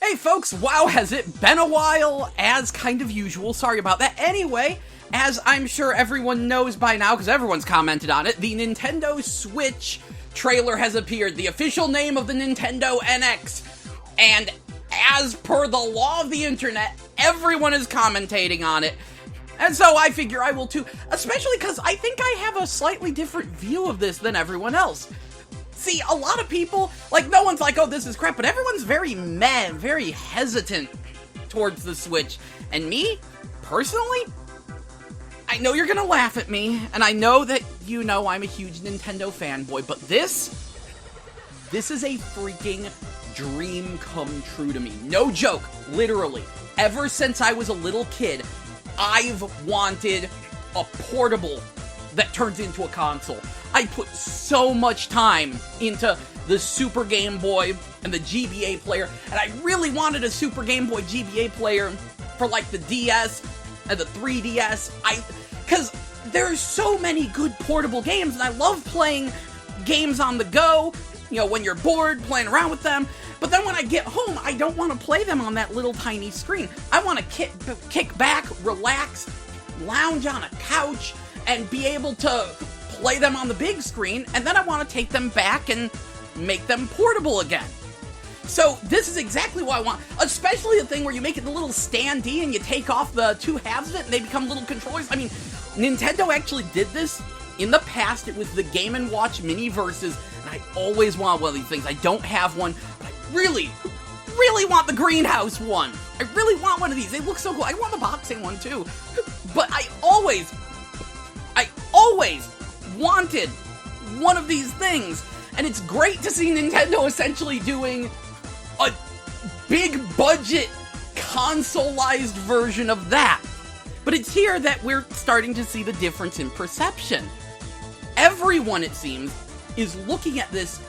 Hey folks, wow, has it been a while? As kind of usual, sorry about that. Anyway, as I'm sure everyone knows by now, because everyone's commented on it, the Nintendo Switch trailer has appeared, the official name of the Nintendo NX. And as per the law of the internet, everyone is commentating on it. And so I figure I will too, especially because I think I have a slightly different view of this than everyone else. See, a lot of people, like, no one's like, oh, this is crap, but everyone's very very hesitant towards the Switch. And me, personally, I know you're gonna laugh at me, and I know that you know I'm a huge Nintendo fanboy, but this is a freaking dream come true to me. No joke, literally. Ever since I was a little kid, I've wanted a portable that turns into a console. I put so much time into the Super Game Boy and the GBA player, and I really wanted a Super Game Boy GBA player for like the DS and the 3DS. Because there's so many good portable games, and I love playing games on the go, you know, when you're bored, playing around with them. But then when I get home, I don't want to play them on that little tiny screen. I want to kick back, relax, lounge on a couch, and be able to play them on the big screen, and then I want to take them back and make them portable again. So this is exactly what I want, especially the thing where you make it a little standee and you take off the two halves of it and they become little controllers. I mean, Nintendo actually did this in the past. It was the Game & Watch Mini Versus, and I always wanted one of these things. I don't have one, but I really want the greenhouse one. I really want one of these. They look so cool. I want the boxing one too. But I always wanted one of these things, and it's great to see Nintendo essentially doing a big budget consoleized version of that. But it's here that we're starting to see the difference in perception. Everyone, it seems, is looking at this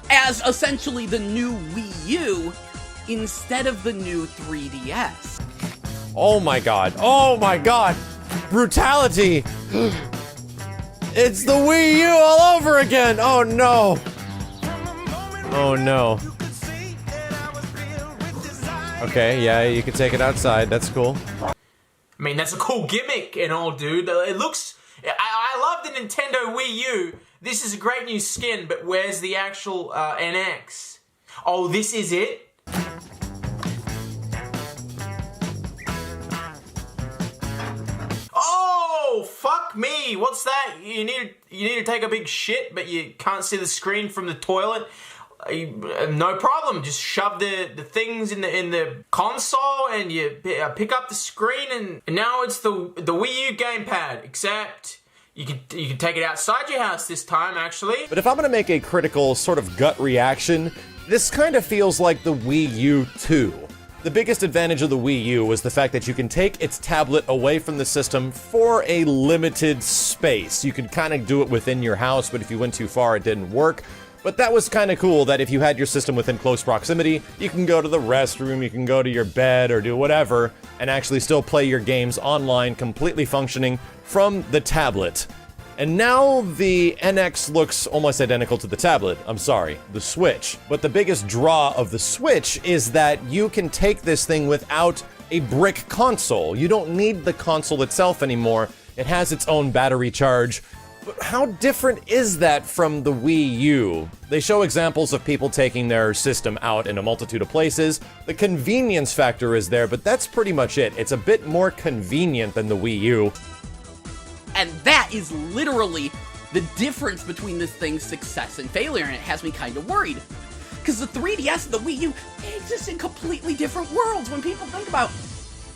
as essentially the new Wii U instead of the new 3DS. Oh my god, brutality! It's the Wii U all over again! Oh no! Oh no. Okay, yeah, you can take it outside, that's cool. I mean, that's a cool gimmick and all, dude. It looks... I love the Nintendo Wii U. This is a great new skin, but where's the actual NX? Oh, this is it? Oh, fuck me. What's that? You need to take a big shit, but you can't see the screen from the toilet? No problem. Just shove the things in the console and you pick up the screen, and now it's the Wii U gamepad, except you can take it outside your house this time, actually. But if I'm gonna make a critical sort of gut reaction, this kind of feels like the Wii U 2. The biggest advantage of the Wii U was the fact that you can take its tablet away from the system for a limited space. You could kind of do it within your house, but if you went too far, it didn't work. But that was kind of cool that if you had your system within close proximity, you can go to the restroom, you can go to your bed or do whatever, and actually still play your games online completely functioning from the tablet. And now the NX looks almost identical to the tablet. I'm sorry, the Switch. But the biggest draw of the Switch is that you can take this thing without a brick console. You don't need the console itself anymore. It has its own battery charge. But how different is that from the Wii U? They show examples of people taking their system out in a multitude of places. The convenience factor is there, but that's pretty much it. It's a bit more convenient than the Wii U. And that is literally the difference between this thing's success and failure, and it has me kind of worried. Because the 3DS and the Wii U, they exist in completely different worlds. When people think about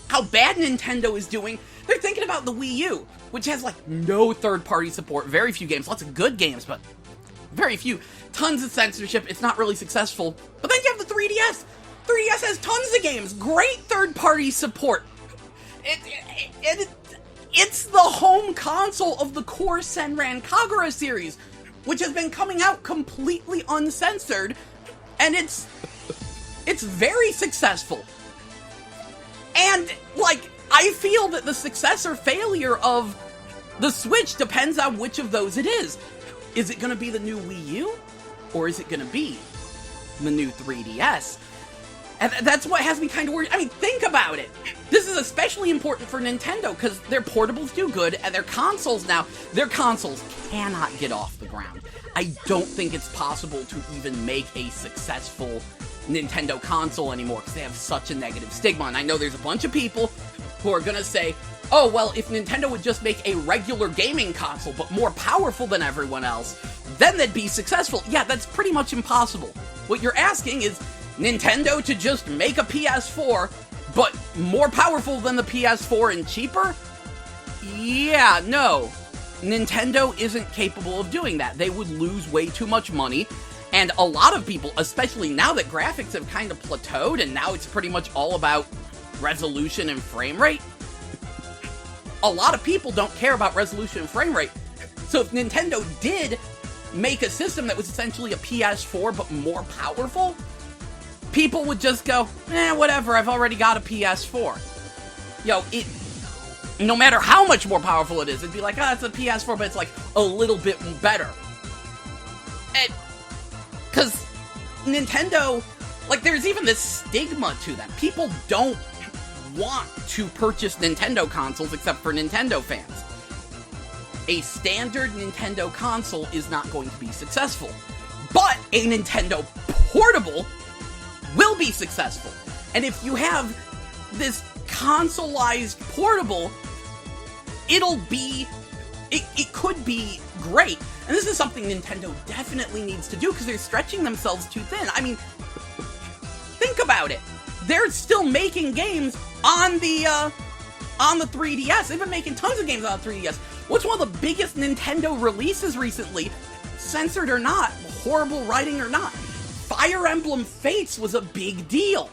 how bad Nintendo is doing, they're thinking about the Wii U, which has like no third-party support, very few games, lots of good games, but very few. Tons of censorship, it's not really successful. But then you have the 3DS. 3DS has tons of games, great third-party support. It's the home console of the core Senran Kagura series, which has been coming out completely uncensored, and it's very successful. And, like, I feel that the success or failure of the Switch depends on which of those it is. Is it going to be the new Wii U? Or is it going to be the new 3DS? And that's what has me kind of worried. I mean, think about it. This is especially important for Nintendo because their portables do good, and their consoles cannot get off the ground. I don't think it's possible to even make a successful Nintendo console anymore because they have such a negative stigma. And I know there's a bunch of people who are gonna say, oh, well, if Nintendo would just make a regular gaming console but more powerful than everyone else, then they'd be successful. Yeah, that's pretty much impossible. What you're asking is Nintendo to just make a PS4 but more powerful than the PS4 and cheaper? Yeah, no. Nintendo isn't capable of doing that. They would lose way too much money, and a lot of people, especially now that graphics have kind of plateaued and now it's pretty much all about resolution and frame rate, a lot of people don't care about resolution and frame rate. So if Nintendo did make a system that was essentially a PS4 but more powerful, people would just go, whatever, I've already got a PS4. No matter how much more powerful it is, it'd be like, it's a PS4, but it's like a little bit better. Because Nintendo, like, there's even this stigma to them. People don't want to purchase Nintendo consoles except for Nintendo fans. A standard Nintendo console is not going to be successful. But a Nintendo portable will be successful. And if you have this consoleized portable, it could be great. And this is something Nintendo definitely needs to do because they're stretching themselves too thin. I mean, think about it. They're still making games on the 3DS. They've been making tons of games on the 3DS. What's one of the biggest Nintendo releases recently? Censored or not, horrible writing or not, Fire Emblem Fates was a big deal.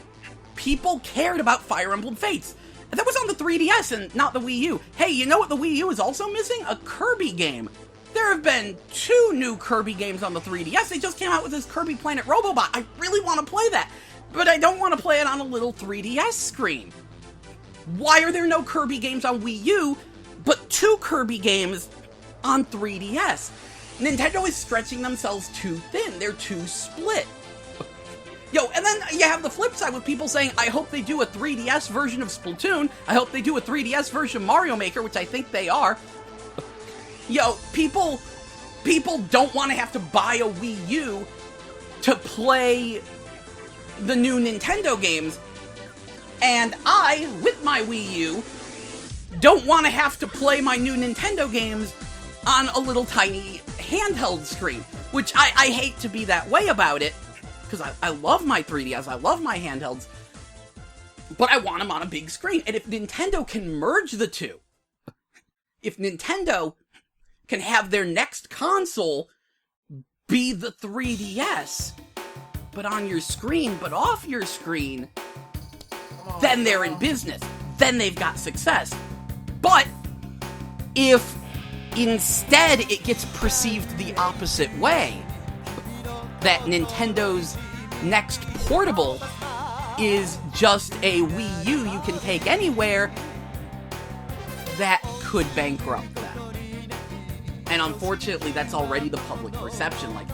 People cared about Fire Emblem Fates. And that was on the 3DS and not the Wii U. Hey, you know what the Wii U is also missing? A Kirby game. There have been 2 new Kirby games on the 3DS. They just came out with this Kirby Planet Robobot. I really want to play that, but I don't want to play it on a little 3DS screen. Why are there no Kirby games on Wii U, but 2 Kirby games on 3DS? Nintendo is stretching themselves too thin. They're too split. And then you have the flip side with people saying, I hope they do a 3DS version of Splatoon. I hope they do a 3DS version of Mario Maker, which I think they are. People don't want to have to buy a Wii U to play the new Nintendo games. And I, with my Wii U, don't want to have to play my new Nintendo games on a little tiny handheld screen. Which I hate to be that way about it, because I love my 3DS, I love my handhelds, but I want them on a big screen. And if Nintendo can merge the two, if Nintendo can have their next console be the 3DS, but on your screen, but off your screen, then they're in business. Then they've got success. But if instead it gets perceived the opposite way, that Nintendo's next portable is just a Wii U you can take anywhere, that could bankrupt them. And unfortunately, that's already the public perception. Like,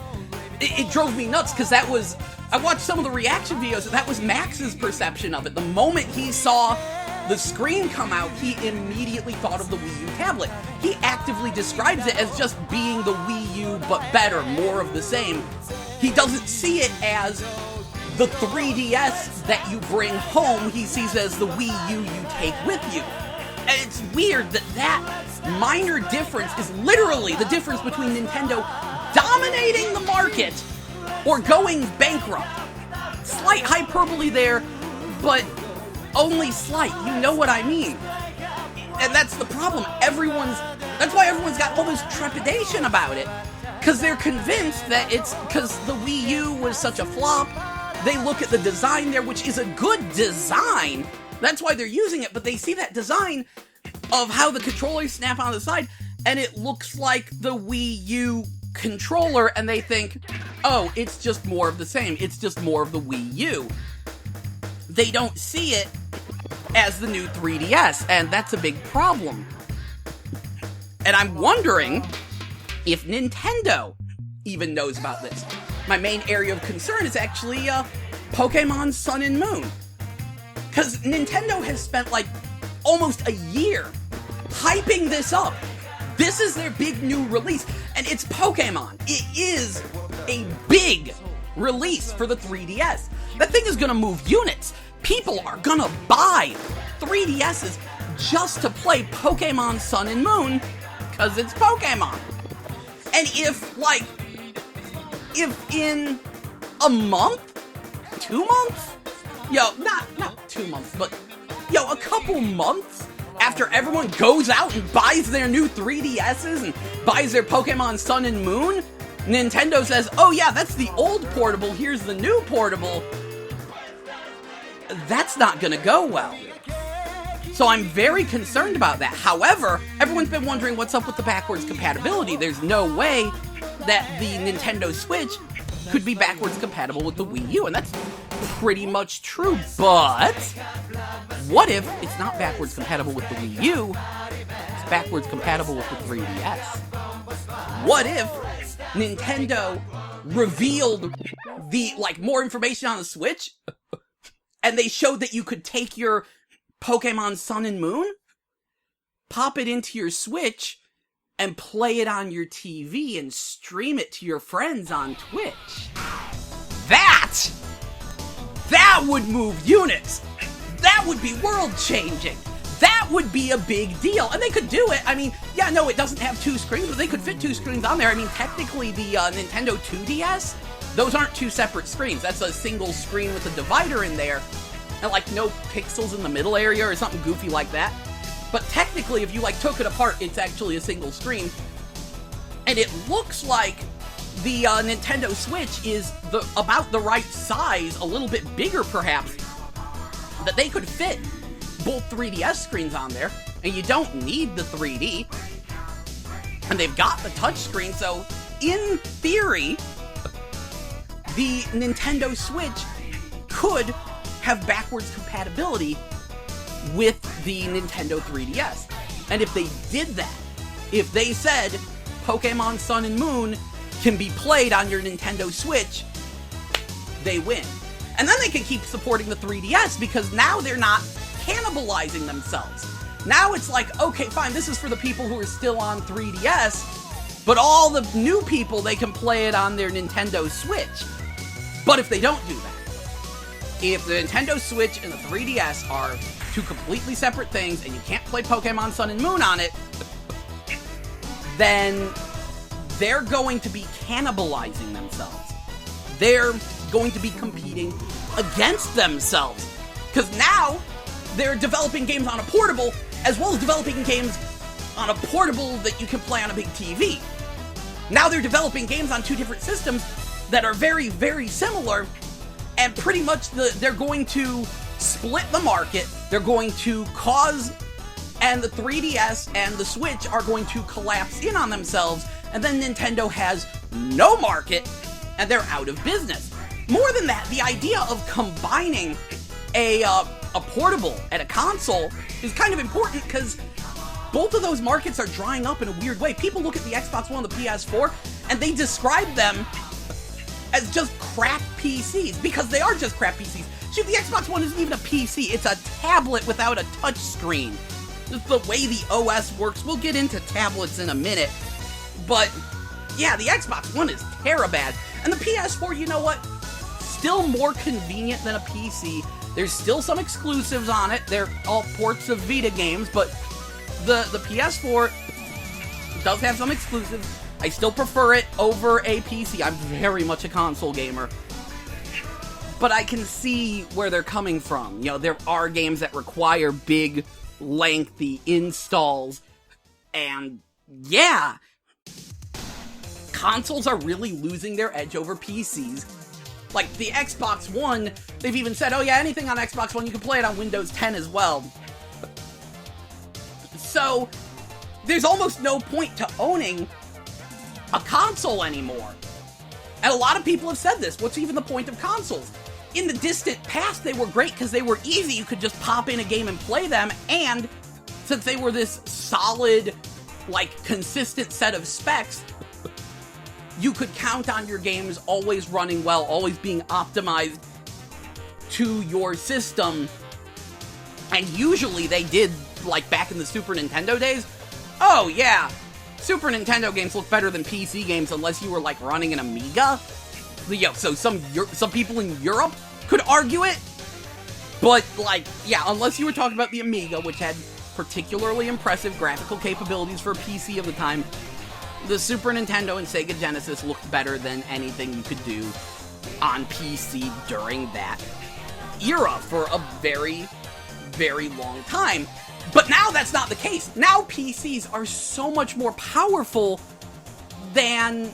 it drove me nuts, because I watched some of the reaction videos, and that was Max's perception of it. The moment he saw the screen come out, he immediately thought of the Wii U tablet. He actively describes it as just being the Wii U, but better, more of the same. He doesn't see it as the 3DS that you bring home. He sees it as the Wii U you take with you. And it's weird that minor difference is literally the difference between Nintendo dominating the market or going bankrupt. Slight hyperbole there, but only slight. You know what I mean. And that's the problem. That's why everyone's got all this trepidation about it. Because they're convinced that it's because the Wii U was such a flop. They look at the design there, which is a good design. That's why they're using it. But they see that design of how the controllers snap on the side, and it looks like the Wii U controller, and they think, oh, it's just more of the same. It's just more of the Wii U. They don't see it as the new 3DS, and that's a big problem. And I'm wondering if Nintendo even knows about this. My main area of concern is actually Pokemon Sun and Moon. Because Nintendo has spent like almost a year hyping this up. This is their big new release, and it's Pokemon. It is a big release for the 3DS. That thing is gonna move units. People are gonna buy 3DSs just to play Pokemon Sun and Moon, because it's Pokemon. And if in a month, 2 months, not 2 months, but a couple months after everyone goes out and buys their new 3DSs and buys their Pokemon Sun and Moon, Nintendo says, oh yeah, that's the old portable, here's the new portable. That's not gonna go well. So I'm very concerned about that. However, everyone's been wondering what's up with the backwards compatibility. There's no way that the Nintendo Switch could be backwards compatible with the Wii U, and that's pretty much true. But what if it's not backwards compatible with the Wii U, it's backwards compatible with the 3DS? What if Nintendo revealed more information on the Switch, and they showed that you could take your Pokemon Sun and Moon, pop it into your Switch, and play it on your TV and stream it to your friends on Twitch? That would move units. That would be world-changing. That would be a big deal. And they could do it. I mean, yeah, no, it doesn't have 2 screens, but they could fit 2 screens on there. I mean, technically, the Nintendo 2DS, those aren't 2 separate screens. That's a single screen with a divider in there. And, no pixels in the middle area or something goofy like that. But technically, if you, took it apart, it's actually a single screen. And it looks like the Nintendo Switch is about the right size, a little bit bigger perhaps, that they could fit both 3DS screens on there, and you don't need the 3D. And they've got the touchscreen, so in theory, the Nintendo Switch could have backwards compatibility with the Nintendo 3DS. And if they did that, if they said Pokemon Sun and Moon can be played on your Nintendo Switch, they win. And then they can keep supporting the 3DS, because now they're not cannibalizing themselves. Now it's okay, fine, this is for the people who are still on 3DS, but all the new people, they can play it on their Nintendo Switch. But if they don't do that, if the Nintendo Switch and the 3DS are 2 completely separate things, and you can't play Pokemon Sun and Moon on it, then they're going to be cannibalizing themselves. They're going to be competing against themselves. Because now, they're developing games on a portable, as well as developing games on a portable that you can play on a big TV. Now they're developing games on 2 different systems that are very, very similar, and pretty much they're going to split the market. They're going to and the 3DS and the Switch are going to collapse in on themselves, and then Nintendo has no market, and they're out of business. More than that, the idea of combining a portable and a console is kind of important, because both of those markets are drying up in a weird way. People look at the Xbox One and the PS4, and they describe them as just crap PCs, because they are just crap PCs. Shoot, the Xbox One isn't even a PC, it's a tablet without a touch screen. Just the way the OS works. We'll get into tablets in a minute, but yeah, the Xbox One is terribad. And the PS4, you know what? Still more convenient than a PC. There's still some exclusives on it. They're all ports of Vita games, but the PS4 does have some exclusives. I still prefer it over a PC. I'm very much a console gamer. But I can see where they're coming from. There are games that require big, lengthy installs. And yeah, consoles are really losing their edge over PCs. Like the Xbox One, they've even said, oh yeah, anything on Xbox One, you can play it on Windows 10 as well. So, there's almost no point to owning a console anymore. And a lot of people have said this. What's even the point of consoles? In the distant past, they were great because they were easy. You could just pop in a game and play them. And since they were this solid, consistent set of specs, you could count on your games always running well, always being optimized to your system, and usually they did, like back in the Super Nintendo days, oh yeah, Super Nintendo games look better than PC games unless you were like running an Amiga. So some people in Europe could argue it, but like, yeah, unless you were talking about the Amiga, which had particularly impressive graphical capabilities for a PC of the time, the Super Nintendo and Sega Genesis looked better than anything you could do on PC during that era for a very, very long time. But now that's not the case. Now PCs are so much more powerful than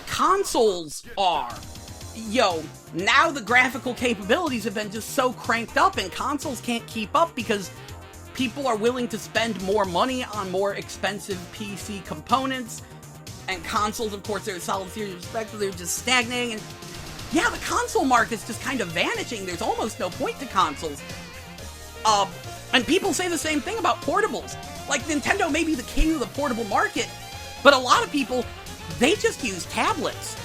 consoles are. Now the graphical capabilities have been just so cranked up, and consoles can't keep up because people are willing to spend more money on more expensive PC components, and consoles, of course, they're a solid series of respect, they're just stagnating, and yeah, the console market's just kind of vanishing. There's almost no point to consoles. And people say the same thing about portables. Like, Nintendo may be the king of the portable market, but a lot of people, they just use tablets.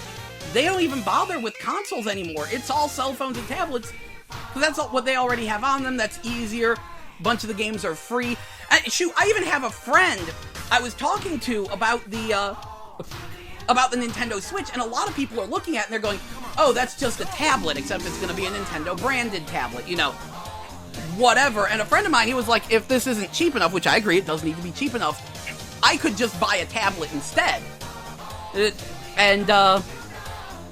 They don't even bother with consoles anymore. It's all cell phones and tablets, because that's what they already have on them. That's easier. A bunch of the games are free. Shoot, I even have a friend I was talking to about the Nintendo Switch, and a lot of people are looking at it and they're going, oh, that's just a tablet, except it's going to be a Nintendo branded tablet, whatever. And a friend of mine, he was like, if this isn't cheap enough, which I agree, it doesn't need to be cheap enough, I could just buy a tablet instead.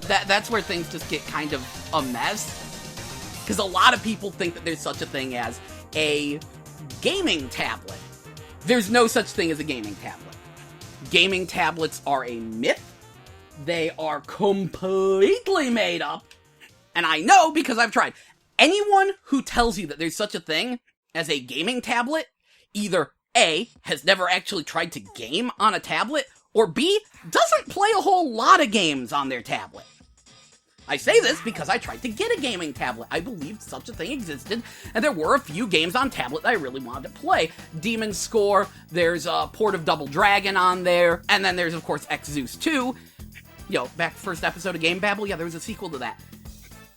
That's where things just get kind of a mess, because a lot of people think that there's such a thing as a gaming tablet. There's no such thing as a gaming tablet. Gaming tablets are a myth. They are completely made up. And I know because I've tried. Anyone who tells you that there's such a thing as a gaming tablet, either A, has never actually tried to game on a tablet, or B, doesn't play a whole lot of games on their tablet. I say this because I tried to get a gaming tablet. I believed such a thing existed, and there were a few games on tablet that I really wanted to play. Demon's Score, there's a port of Double Dragon on there, and then there's, of course, X-Zeus 2. Back first episode of Game Babble, yeah, there was a sequel to that.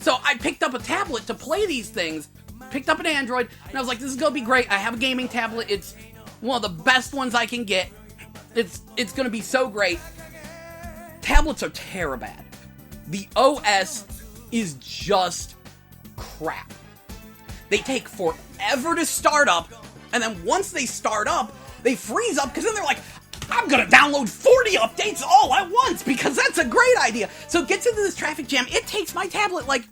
So I picked up a tablet to play these things, picked up an Android, and I was like, this is gonna be great. I have a gaming tablet. It's one of the best ones I can get. It's gonna be so great. Tablets are terribad. The OS is just crap. They take forever to start up, and then once they start up, they freeze up, because then they're like, I'm gonna download 40 updates all at once, because that's a great idea. So it gets into this traffic jam. It takes my tablet like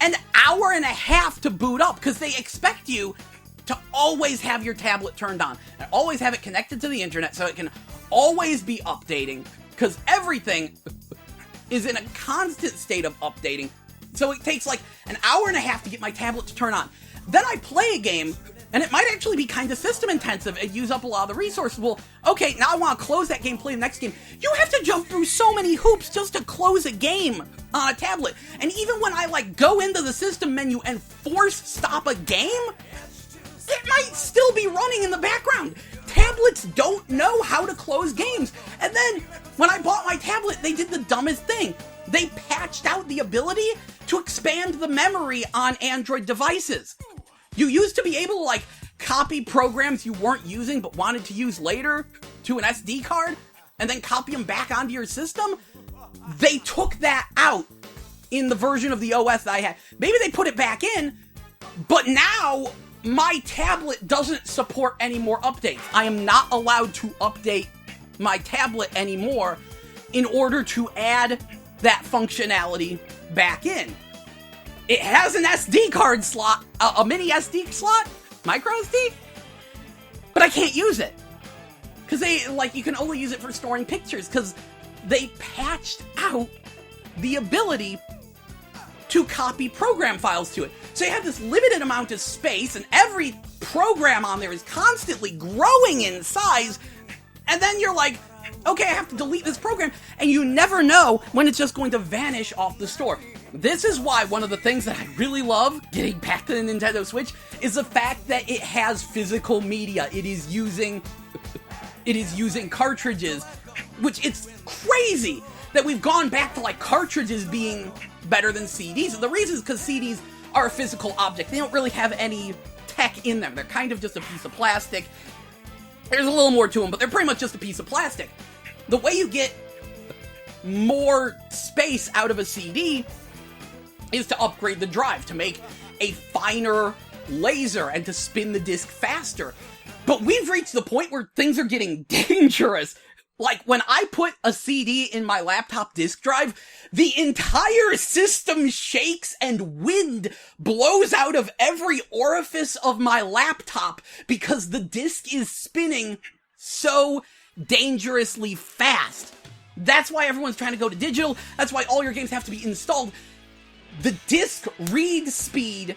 an hour and a half to boot up, because they expect you to always have your tablet turned on, and always have it connected to the internet, so it can always be updating, because everything is in a constant state of updating. So it takes like an hour and a half to get my tablet to turn on. Then I play a game, and it might actually be kind of system intensive and use up a lot of the resources. Well, okay, now I want to close that game, play the next game. You have to jump through so many hoops just to close a game on a tablet. And even when I go into the system menu and force stop a game, it might still be running in the background. Tablets don't know how to close games. And then, when I bought my tablet, they did the dumbest thing. They patched out the ability to expand the memory on Android devices. You used to be able to, copy programs you weren't using but wanted to use later to an SD card, and then copy them back onto your system. They took that out in the version of the OS that I had. Maybe they put it back in, but now my tablet doesn't support any more updates. I am not allowed to update my tablet anymore in order to add that functionality back in. It has an SD card slot, a mini SD slot, micro SD, but I can't use it. Because you can only use it for storing pictures, because they patched out the ability to copy program files to it. So you have this limited amount of space, and every program on there is constantly growing in size, and then you're like, okay, I have to delete this program, and you never know when it's just going to vanish off the store. This is why one of the things that I really love, getting back to the Nintendo Switch, is the fact that it has physical media. It is using cartridges, which it's crazy, that we've gone back to, like, cartridges being better than CDs. And the reason is because CDs are a physical object. They don't really have any tech in them. They're kind of just a piece of plastic. There's a little more to them, but they're pretty much just a piece of plastic. The way you get more space out of a CD is to upgrade the drive, to make a finer laser and to spin the disc faster. But we've reached the point where things are getting dangerous. Like, when I put a CD in my laptop disk drive, the entire system shakes and wind blows out of every orifice of my laptop because the disc is spinning so dangerously fast. That's why everyone's trying to go to digital. That's why all your games have to be installed. The disc read speed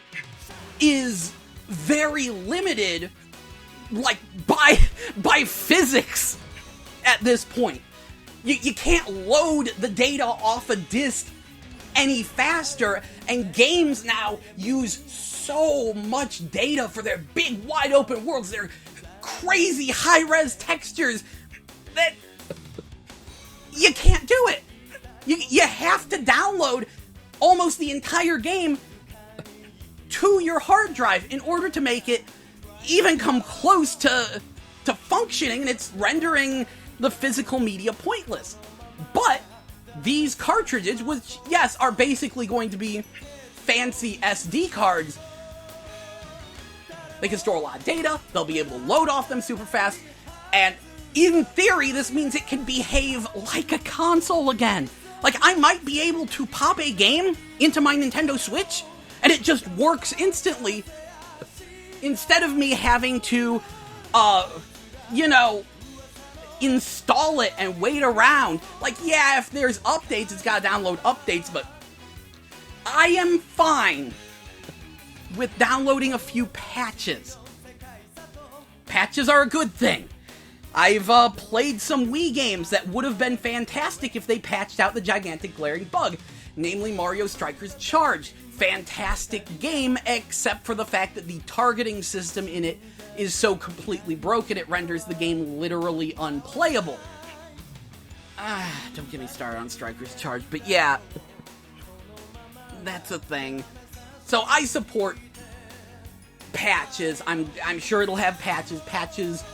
is very limited, like, by physics at this point. You can't load the data off a disc any faster, and games now use so much data for their big, wide open worlds, their crazy high-res textures, that you can't do it. You have to download almost the entire game to your hard drive in order to make it even come close to functioning, and it's rendering the physical media pointless. But these cartridges, which, yes, are basically going to be fancy SD cards, they can store a lot of data, they'll be able to load off them super fast, and in theory, this means it can behave like a console again. Like, I might be able to pop a game into my Nintendo Switch, and it just works instantly, instead of me having to, install it and wait around. Like, yeah, if there's updates, it's gotta download updates, but I am fine with downloading a few patches. Patches are a good thing. I've played some Wii games that would have been fantastic if they patched out the gigantic glaring bug, namely Mario Strikers Charge. Fantastic game, except for the fact that the targeting system in it is so completely broken it renders the game literally unplayable. Don't get me started on Strikers Charge, but yeah, that's a thing. So I support patches. I'm sure it'll have patches. Patches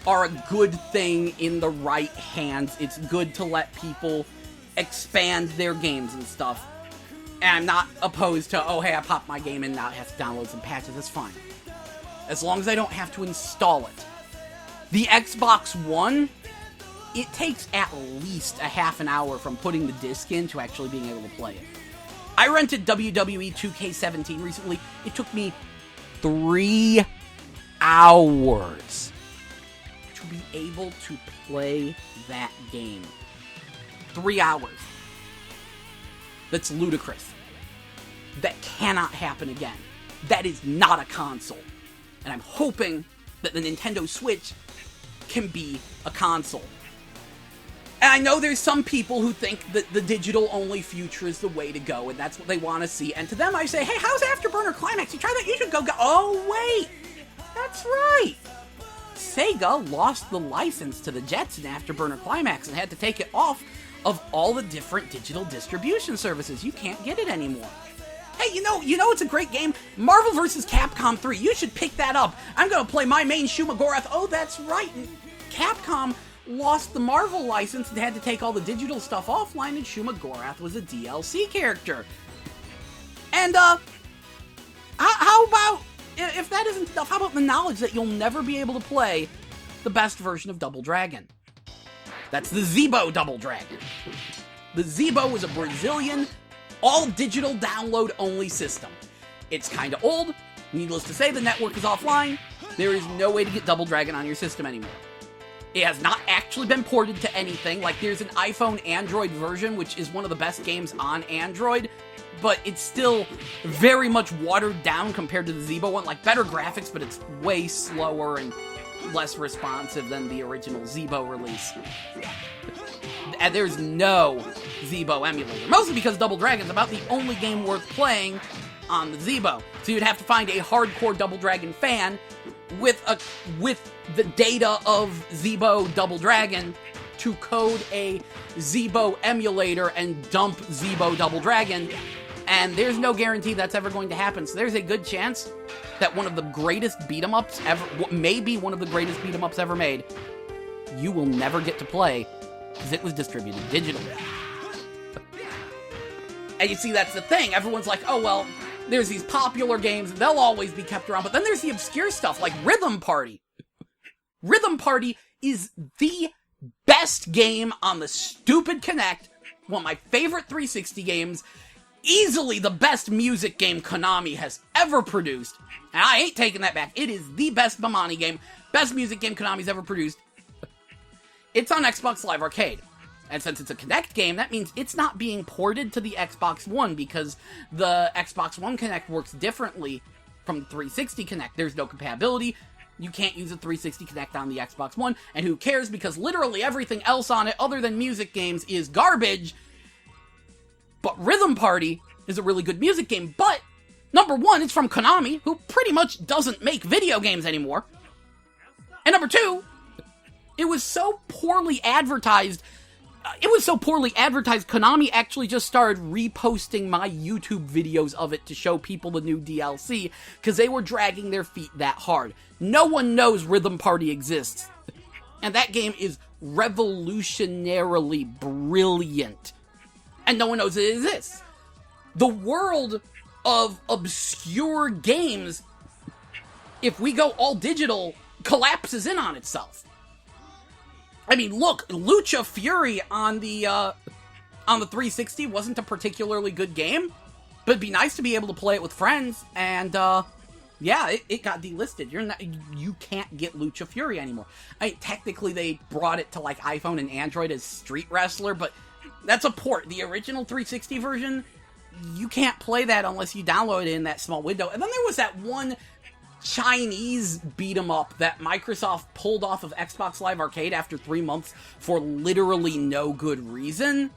are a good thing in the right hands. It's good to let people expand their games and stuff. And I'm not opposed to, oh, hey, I popped my game in, now I have to download some patches. That's fine. As long as I don't have to install it. The Xbox One, it takes at least a half an hour from putting the disc in to actually being able to play it. I rented WWE 2K17 recently. It took me 3 hours to be able to play that game. 3 hours. That's ludicrous. That cannot happen again. That is not a console. And I'm hoping that the Nintendo Switch can be a console. And I know there's some people who think that the digital-only future is the way to go, and that's what they want to see. And to them I say, hey, how's Afterburner Climax? You try that? You should go. Oh, wait. That's right. Sega lost the license to the Jets in Afterburner Climax and had to take it off of all the different digital distribution services. You can't get it anymore. Hey, you know it's a great game? Marvel vs. Capcom 3. You should pick that up. I'm going to play my main Shuma Gorath. Oh, that's right. Capcom lost the Marvel license and had to take all the digital stuff offline, and Shuma Gorath was a DLC character. And, how about, if that isn't enough, how about the knowledge that you'll never be able to play the best version of Double Dragon? That's the Zeebo Double Dragon. The Zeebo was a Brazilian, all-digital download-only system. It's kinda old. Needless to say, the network is offline. There is no way to get Double Dragon on your system anymore. It has not actually been ported to anything. Like, there's an iPhone Android version, which is one of the best games on Android, but it's still very much watered down compared to the Zeebo one. Like, better graphics, but it's way slower and less responsive than the original Zeebo release. And there's no Zeebo emulator. Mostly because Double Dragon's about the only game worth playing on the Zeebo. So you'd have to find a hardcore Double Dragon fan with the data of Zeebo Double Dragon to code a Zeebo emulator and dump Zeebo Double Dragon, and there's no guarantee that's ever going to happen. So there's a good chance that one of the greatest beat-em-ups ever, maybe one of the greatest beat-em-ups ever made, you will never get to play because it was distributed digitally. And you see, that's the thing. Everyone's like, oh, well, there's these popular games, they'll always be kept around. But then there's the obscure stuff like Rhythm Party. Rhythm Party is the best game on the stupid Kinect, one of my favorite 360 games, easily the best music game Konami has ever produced. And I ain't taking that back. It is the best Bamani game, best music game Konami's ever produced. It's on Xbox Live Arcade. And since it's a Kinect game, that means it's not being ported to the Xbox One because the Xbox One Kinect works differently from the 360 Kinect. There's no compatibility. You can't use a 360 Kinect on the Xbox One. And who cares, because literally everything else on it other than music games is garbage. But Rhythm Party is a really good music game. But, number one, it's from Konami, who pretty much doesn't make video games anymore. And number two, it was so poorly advertised. Konami actually just started reposting my YouTube videos of it to show people the new DLC, because they were dragging their feet that hard. No one knows Rhythm Party exists. And that game is revolutionarily brilliant. And no one knows it exists. The world of obscure games, if we go all digital, collapses in on itself. I mean, look, Lucha Fury on the 360 wasn't a particularly good game, but it'd be nice to be able to play it with friends, and, yeah, it got delisted. You can't get Lucha Fury anymore. I mean, technically they brought it to, like, iPhone and Android as Street Wrestler, but that's a port. The original 360 version, you can't play that unless you download it in that small window. And then there was that one Chinese beat-em-up that Microsoft pulled off of Xbox Live Arcade after 3 months for literally no good reason.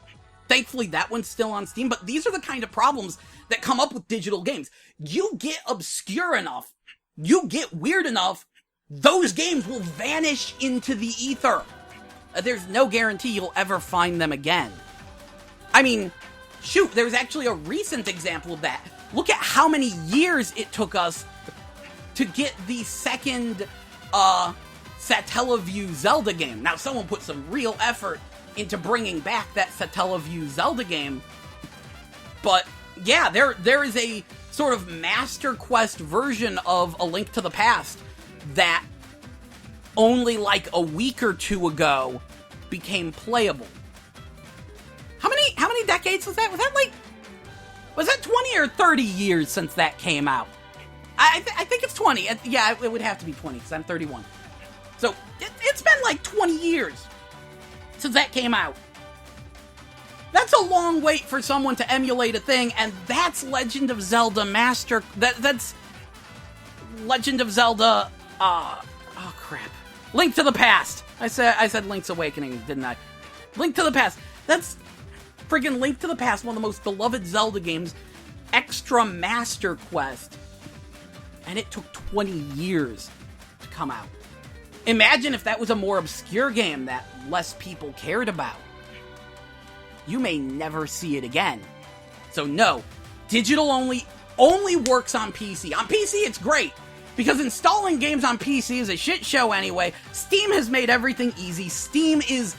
Thankfully, that one's still on Steam, but these are the kind of problems that come up with digital games. You get obscure enough, you get weird enough, those games will vanish into the ether. There's no guarantee you'll ever find them again. I mean, shoot, there's actually a recent example of that. Look at how many years it took us to get the second Satellaview Zelda game. Now, someone put some real effort into bringing back that Satellaview Zelda game. But, yeah, there is a sort of Master Quest version of A Link to the Past that only like a week or two ago became playable. How many decades was that? Was that 20 or 30 years since that came out? I think it's 20. Yeah, it would have to be 20, because I'm 31. So, it's been like 20 years since that came out. That's a long wait for someone to emulate a thing, and that's Legend of Zelda Master... That's Legend of Zelda... oh, crap. Link to the Past! I said Link's Awakening, didn't I? Link to the Past. That's friggin' Link to the Past, one of the most beloved Zelda games. Extra Master Quest. And it took 20 years to come out. Imagine if that was a more obscure game that less people cared about. You may never see it again. So no, digital only works on PC. On PC, it's great, because installing games on PC is a shit show anyway. Steam has made everything easy. Steam is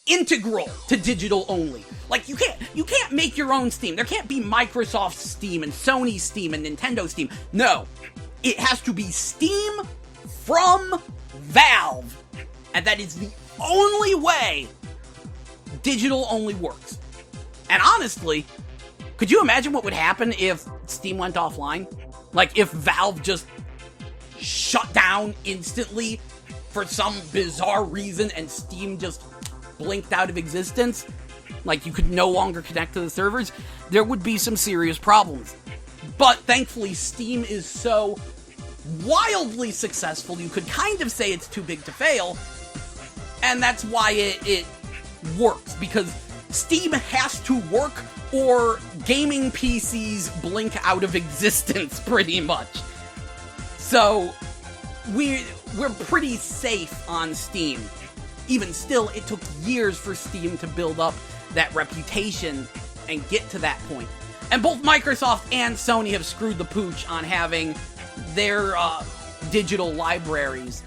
integral to digital only. Like, you can't make your own Steam. There can't be Microsoft Steam and Sony Steam and Nintendo Steam. No. It has to be Steam from Valve. And that is the only way digital only works. And honestly, could you imagine what would happen if Steam went offline? Like, if Valve just shut down instantly for some bizarre reason and Steam just blinked out of existence? Like, you could no longer connect to the servers? There would be some serious problems. But thankfully, Steam is so wildly successful, you could kind of say it's too big to fail, and that's why it works, because Steam has to work or gaming PCs blink out of existence, pretty much. So, we're pretty safe on Steam. even still, it took years for Steam to build up that reputation and get to that point. And both Microsoft and Sony have screwed the pooch on having their digital libraries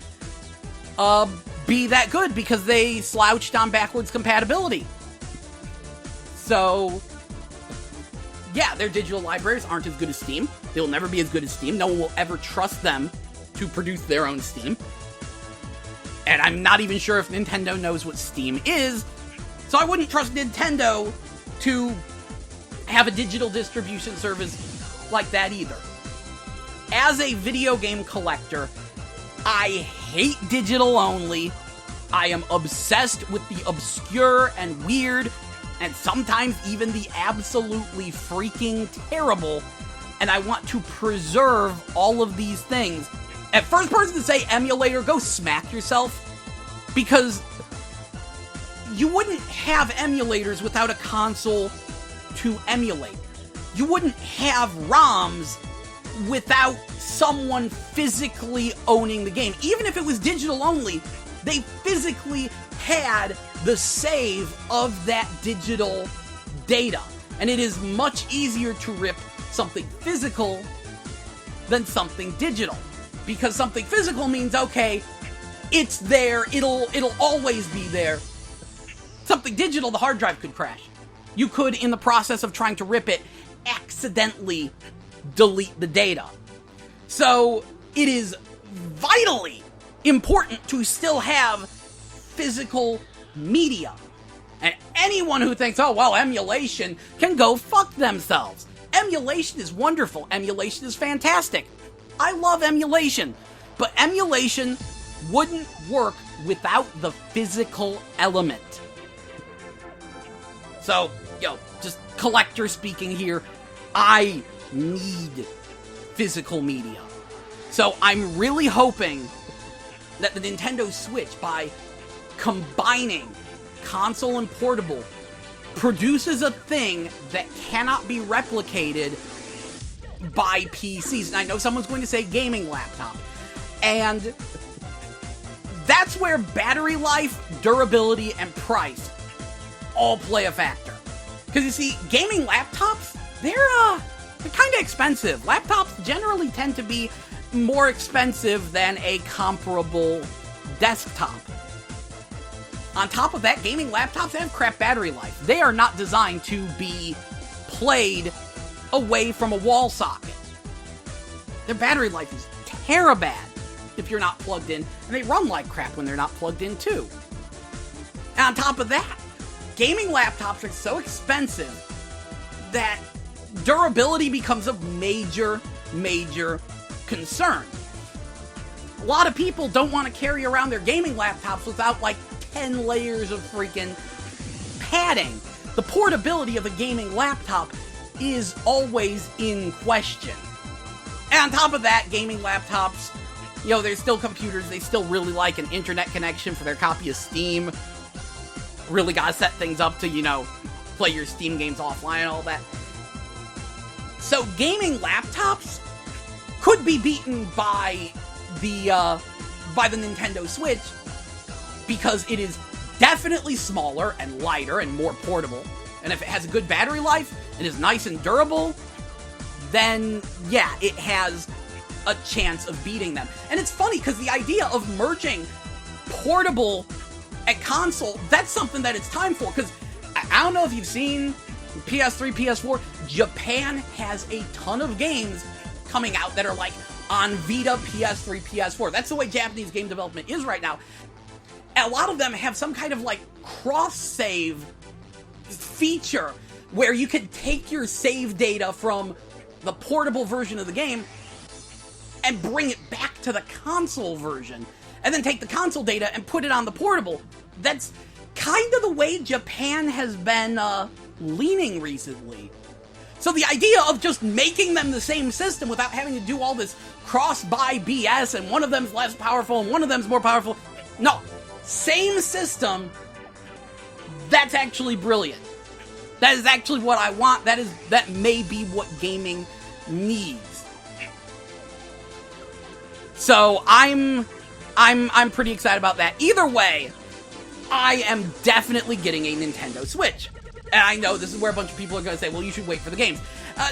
be that good because they slouched on backwards compatibility. So, yeah, their digital libraries aren't as good as Steam. They will never be as good as Steam. No one will ever trust them to produce their own Steam. And I'm not even sure if Nintendo knows what Steam is, so I wouldn't trust Nintendo to have a digital distribution service like that either. As a video game collector, I hate digital only. I am obsessed with the obscure and weird, and sometimes even the absolutely freaking terrible, and I want to preserve all of these things. At first person to say emulator, go smack yourself, because you wouldn't have emulators without a console to emulate. You wouldn't have ROMs without someone physically owning the game. Even if it was digital only, they physically had the save of that digital data. And it is much easier to rip something physical than something digital. Because something physical means, okay, it's there, it'll always be there. Something digital, the hard drive could crash. You could, in the process of trying to rip it, accidentally delete the data. So, it is vitally important to still have physical media. And anyone who thinks, oh, well, emulation can go fuck themselves. Emulation is wonderful. Emulation is fantastic. I love emulation. But emulation wouldn't work without the physical element. So, just collector speaking here, I need physical media. So I'm really hoping that the Nintendo Switch, by combining console and portable, produces a thing that cannot be replicated by PCs. And I know someone's going to say gaming laptop. And that's where battery life, durability, and price all play a factor. Because you see, gaming laptops, they're kind of expensive. Laptops generally tend to be more expensive than a comparable desktop. On top of that, gaming laptops have crap battery life. They are not designed to be played away from a wall socket. Their battery life is terrible if you're not plugged in, and they run like crap when they're not plugged in too. And on top of that, gaming laptops are so expensive that durability becomes a major concern. A lot of people don't want to carry around their gaming laptops without like 10 layers of freaking padding. The portability of a gaming laptop is always in question. And on top of that, gaming laptops, there's still computers, they still really like an internet connection for their copy of Steam. Really gotta set things up to, play your Steam games offline and all that. So gaming laptops could be beaten by the Nintendo Switch because it is definitely smaller and lighter and more portable. And if it has a good battery life and is nice and durable, then yeah, it has a chance of beating them. And it's funny because the idea of merging portable and console, that's something that it's time for. Because I don't know if you've seen PS3, PS4, Japan has a ton of games coming out that are like on Vita, PS3, PS4. That's the way Japanese game development is right now. And a lot of them have some kind of like cross-save feature where you can take your save data from the portable version of the game and bring it back to the console version, and then take the console data and put it on the portable. That's kind of the way Japan has been leaning recently. So the idea of just making them the same system without having to do all this cross-buy BS, and one of them's less powerful and one of them's more powerful. No, same system. That's actually brilliant. That is actually what I want. That may be what gaming needs. So I'm pretty excited about that. Either way, I am definitely getting a Nintendo Switch. And I know this is where a bunch of people are going to say, well, you should wait for the games.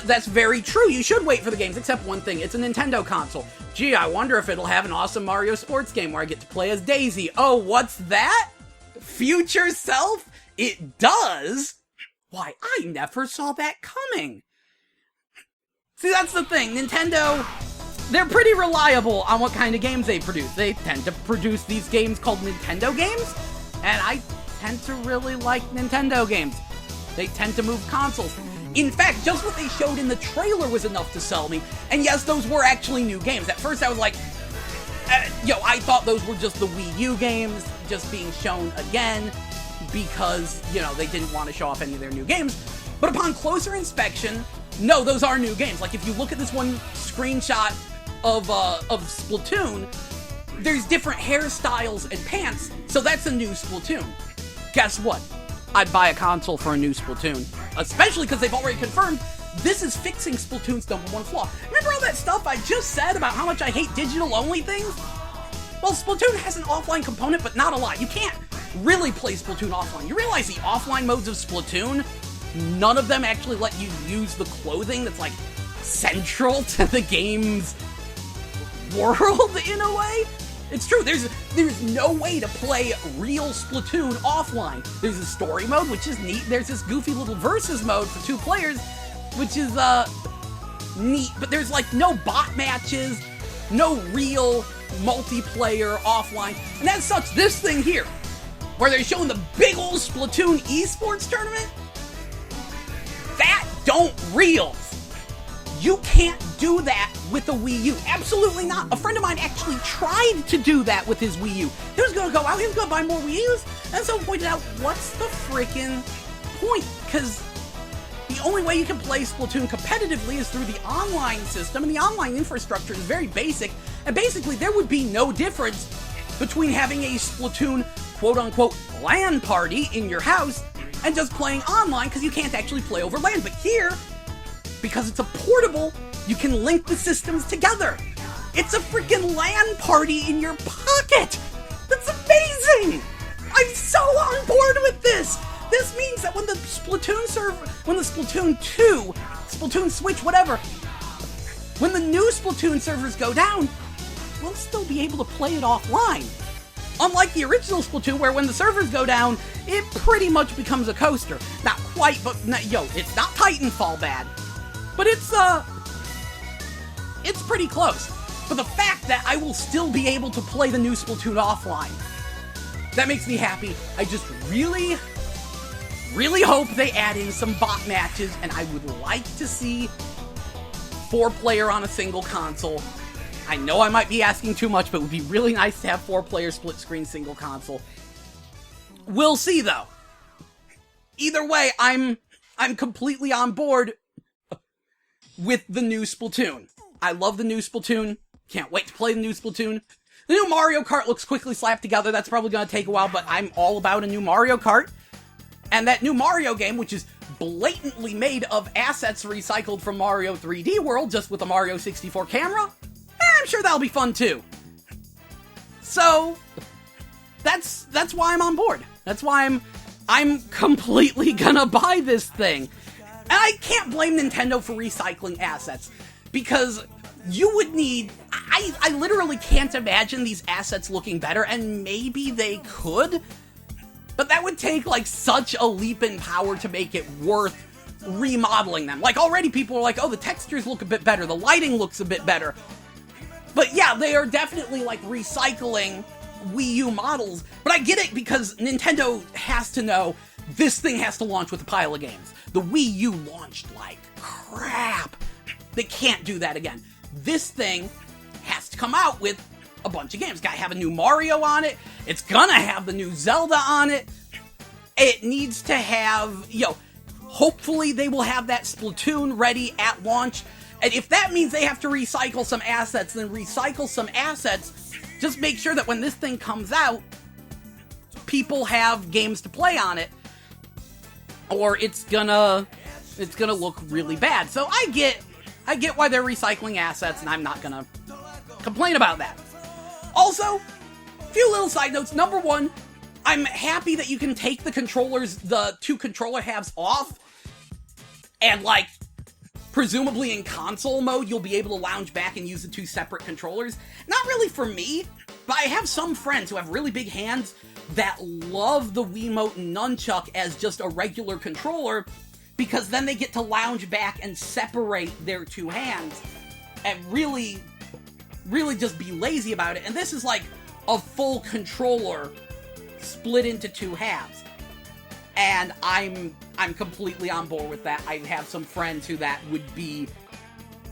That's very true. You should wait for the games, except one thing. It's a Nintendo console. Gee, I wonder if it'll have an awesome Mario sports game where I get to play as Daisy. Oh, what's that? Future self? It does? Why, I never saw that coming. See, that's the thing. Nintendo, they're pretty reliable on what kind of games they produce. They tend to produce these games called Nintendo games, and I tend to really like Nintendo games. They tend to move consoles. In fact, just what they showed in the trailer was enough to sell me. And yes, those were actually new games. At first I was like, I thought those were just the Wii U games just being shown again because, they didn't want to show off any of their new games. But upon closer inspection, no, those are new games. Like, if you look at this one screenshot of Splatoon, there's different hairstyles and pants, so that's a new Splatoon. Guess what? I'd buy a console for a new Splatoon. Especially because they've already confirmed this is fixing Splatoon's #1 flaw. Remember all that stuff I just said about how much I hate digital-only things? Well, Splatoon has an offline component, but not a lot. You can't really play Splatoon offline. You realize the offline modes of Splatoon, none of them actually let you use the clothing that's, central to the game's world, in a way? It's true, there's no way to play real Splatoon offline. There's a story mode, which is neat. There's this goofy little versus mode for 2 players, which is, neat. But there's, no bot matches, no real multiplayer offline. And as such, this thing here, where they're showing the big old Splatoon esports tournament, that don't reels. You can't do that with a Wii U. Absolutely not. A friend of mine actually tried to do that with his Wii U. He was going to go out, he was going to buy more Wii U's, and someone pointed out, what's the freaking point? Because the only way you can play Splatoon competitively is through the online system, and the online infrastructure is very basic, and basically there would be no difference between having a Splatoon quote-unquote LAN party in your house and just playing online, because you can't actually play over LAN. But here, because it's a portable, you can link the systems together. It's a freaking LAN party in your pocket. That's amazing. I'm so on board with this. This means that when the Splatoon Splatoon 2, Splatoon Switch, whatever, when the new Splatoon servers go down, we'll still be able to play it offline. Unlike the original Splatoon, where when the servers go down, it pretty much becomes a coaster. Not quite, but it's not Titanfall bad. But it's pretty close. But the fact that I will still be able to play the new Splatoon offline, that makes me happy. I just really, really hope they add in some bot matches, and I would like to see 4-player on a single console. I know I might be asking too much, but it would be really nice to have 4-player split-screen single console. We'll see, though. Either way, I'm completely on board with the new Splatoon. I love the new Splatoon. Can't wait to play the new Splatoon. The new Mario Kart looks quickly slapped together. That's probably going to take a while, but I'm all about a new Mario Kart. And that new Mario game, which is blatantly made of assets recycled from Mario 3D World, just with a Mario 64 camera, I'm sure that'll be fun too. So, that's why I'm on board. That's why I'm completely gonna buy this thing. And I can't blame Nintendo for recycling assets, because you would need... I literally can't imagine these assets looking better, and maybe they could, but that would take, such a leap in power to make it worth remodeling them. Already people are like, oh, the textures look a bit better, the lighting looks a bit better. But yeah, they are definitely, recycling Wii U models, but I get it, because Nintendo has to know this thing has to launch with a pile of games. The Wii U launched like crap. They can't do that again. This thing has to come out with a bunch of games. Gotta have a new Mario on it. It's gonna have the new Zelda on it. It needs to have, hopefully they will have that Splatoon ready at launch. And if that means they have to recycle some assets, then recycle some assets. Just make sure that when this thing comes out, people have games to play on it, or it's gonna look really bad. So I get why they're recycling assets, and I'm not gonna complain about that. Also, a few little side notes. Number one, I'm happy that you can take the two controller halves off, and, like, presumably in console mode, you'll be able to lounge back and use the two separate controllers. Not really for me, but I have some friends who have really big hands that love the Wiimote Nunchuck as just a regular controller, because then they get to lounge back and separate their two hands and really just be lazy about it. And this is like a full controller split into two halves. And I'm completely on board with that. I have some friends who that would be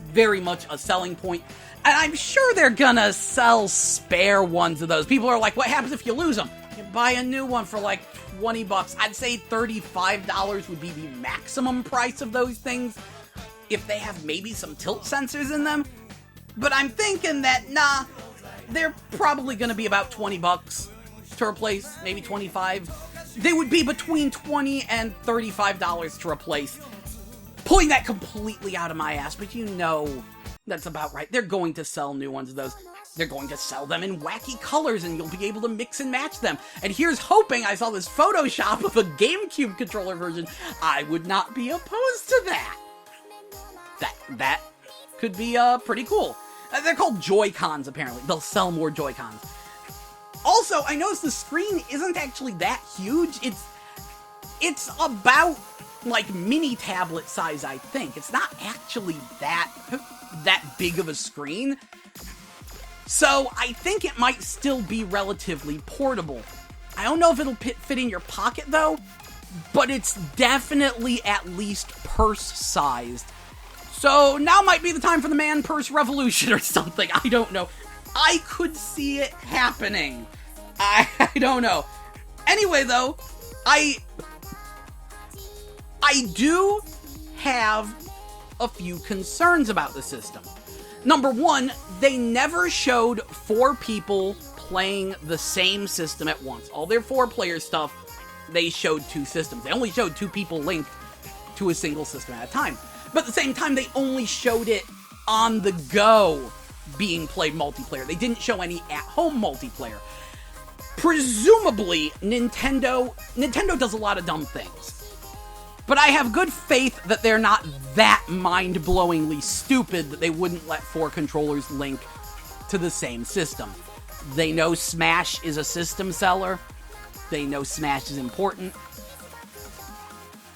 very much a selling point. And I'm sure they're gonna sell spare ones of those. People are like, what happens if you lose them? You buy a new one for like $20. I'd say $35 would be the maximum price of those things if they have maybe some tilt sensors in them. But I'm thinking that, nah, they're probably gonna be about $20 to replace, maybe $25. They would be between $20 and $35 to replace. Pulling that completely out of my ass, but you know that's about right. They're going to sell new ones of those. They're going to sell them in wacky colors, and you'll be able to mix and match them. And here's hoping. I saw this Photoshop of a GameCube controller version. I would not be opposed to that. That could be pretty cool. They're called Joy-Cons, apparently. They'll sell more Joy-Cons. Also, I noticed the screen isn't actually that huge. It's about, like, mini tablet size, I think. It's not actually that big of a screen. So, I think it might still be relatively portable. I don't know if it'll fit in your pocket, though, but it's definitely at least purse-sized. So, now might be the time for the man purse revolution or something. I don't know. I could see it happening. I don't know. Anyway, though, I do have a few concerns about the system. Number one, they never showed 4 people playing the same system at once. All their 4-player stuff, they showed 2 systems. They only showed 2 people linked to a single system at a time. But at the same time, they only showed it on the go being played multiplayer. They didn't show any at-home multiplayer. Presumably, Nintendo does a lot of dumb things. But I have good faith that they're not that mind-blowingly stupid that they wouldn't let 4 controllers link to the same system. They know Smash is a system seller. They know Smash is important.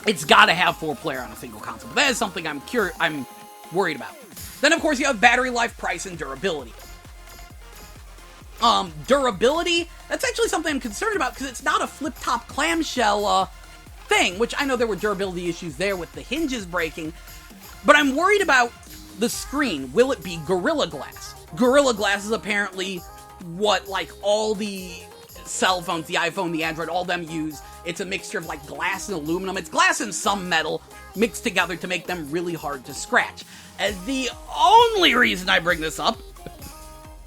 It's gotta have 4-player on a single console. But that is something I'm worried about. Then, of course, you have battery life, price, and durability. Durability, that's actually something I'm concerned about because it's not a flip-top clamshell thing, which I know there were durability issues there with the hinges breaking, but I'm worried about the screen. Will it be Gorilla Glass? Gorilla Glass is apparently what, like, all the cell phones, the iPhone, the Android, all them use. It's a mixture of, like, glass and aluminum. It's glass and some metal mixed together to make them really hard to scratch. And the only reason I bring this up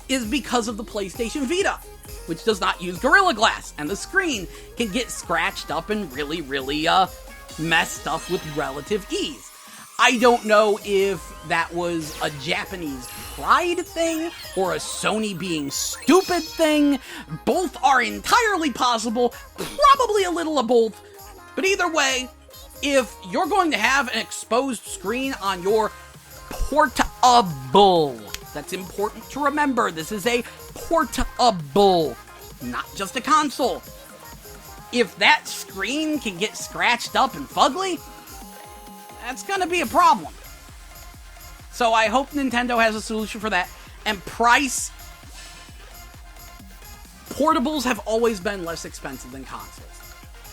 is because of the PlayStation Vita, which does not use Gorilla Glass, and the screen can get scratched up and really, messed up with relative ease. I don't know if that was a Japanese pride thing or a Sony being stupid thing. Both are entirely possible, probably a little of both. But either way, if you're going to have an exposed screen on your portable, that's important to remember. This is a portable, not just a console. If that screen can get scratched up and fugly, that's gonna be a problem. So I hope Nintendo has a solution for that. And price, portables have always been less expensive than consoles.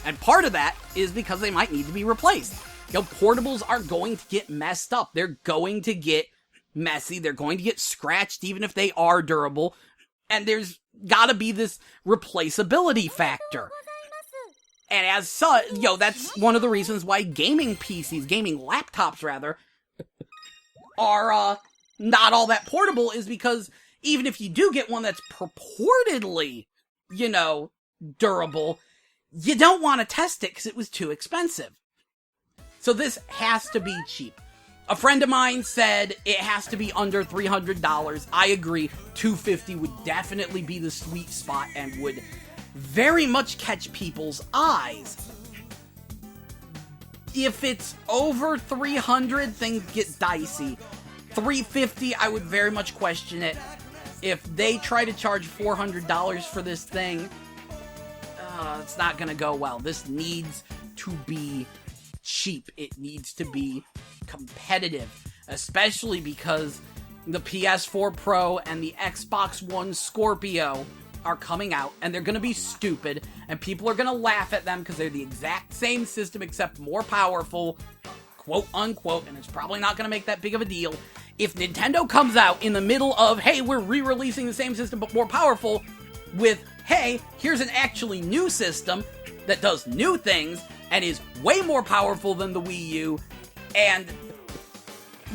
And part of that is because they might need to be replaced. You know, portables are going to get messed up. They're going to get messy. They're going to get scratched even if they are durable. And there's gotta be this replaceability factor. And as such, that's one of the reasons why gaming laptops rather, are not all that portable, is because even if you do get one that's purportedly, durable, you don't want to test it because it was too expensive. So this has to be cheap. A friend of mine said it has to be under $300. I agree. $250 would definitely be the sweet spot and would very much catch people's eyes. If it's over 300, things get dicey. 350, I would very much question it. If they try to charge $400 for this thing, it's not gonna go well. This needs to be cheap. It needs to be competitive, especially because the PS4 Pro and the Xbox One Scorpio are coming out, and they're gonna be stupid, and people are gonna laugh at them because they're the exact same system except more powerful, quote unquote, and it's probably not gonna make that big of a deal. If Nintendo comes out in the middle of, hey, we're re-releasing the same system but more powerful, with, hey, here's an actually new system that does new things and is way more powerful than the Wii U, and,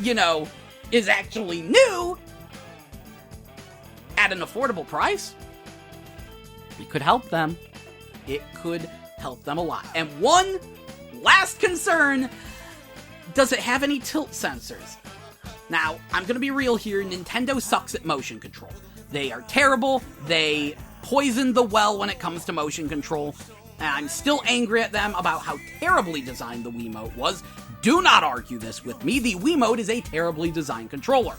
you know, is actually new at an affordable price, it could help them. It could help them a lot. And one last concern, does it have any tilt sensors? Now, I'm gonna be real here, Nintendo sucks at motion control. They are terrible, they poisoned the well when it comes to motion control, and I'm still angry at them about how terribly designed the Wiimote was. Do not argue this with me, the Wiimote is a terribly designed controller.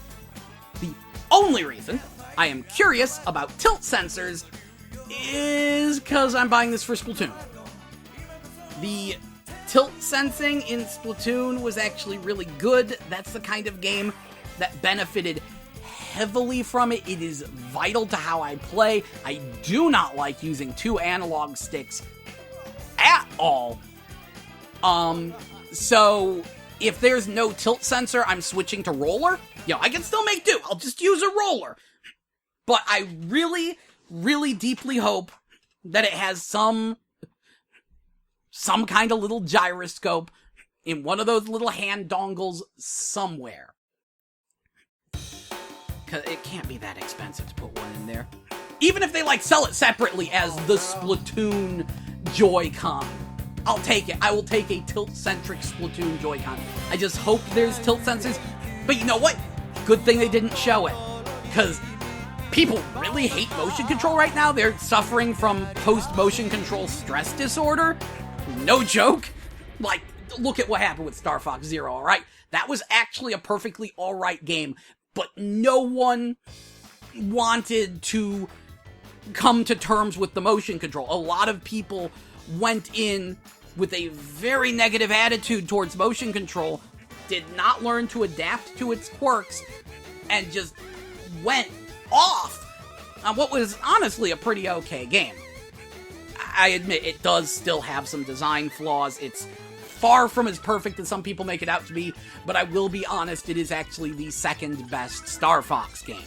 The only reason I am curious about tilt sensors is because I'm buying this for Splatoon. The tilt sensing in Splatoon was actually really good. That's the kind of game that benefited heavily from it. It is vital to how I play. I do not like using 2 analog sticks at all. So if there's no tilt sensor, I'm switching to roller. I can still make do. I'll just use a roller. But I really, really deeply hope that it has some kind of little gyroscope in one of those little hand dongles somewhere. Cause it can't be that expensive to put one in there. Even if they sell it separately as the Splatoon Joy-Con, I'll take it. I will take a tilt-centric Splatoon Joy-Con. I just hope there's tilt sensors. But you know what? Good thing they didn't show it. Because people really hate motion control right now. They're suffering from post-motion control stress disorder. No joke. Look at what happened with Star Fox Zero, alright? That was actually a perfectly alright game, but no one wanted to come to terms with the motion control. A lot of people went in with a very negative attitude towards motion control, did not learn to adapt to its quirks, and just went off on what was honestly a pretty okay game. I admit it does still have some design flaws. It's far from as perfect as some people make it out to be, but I will be honest, it is actually the second best Star Fox game.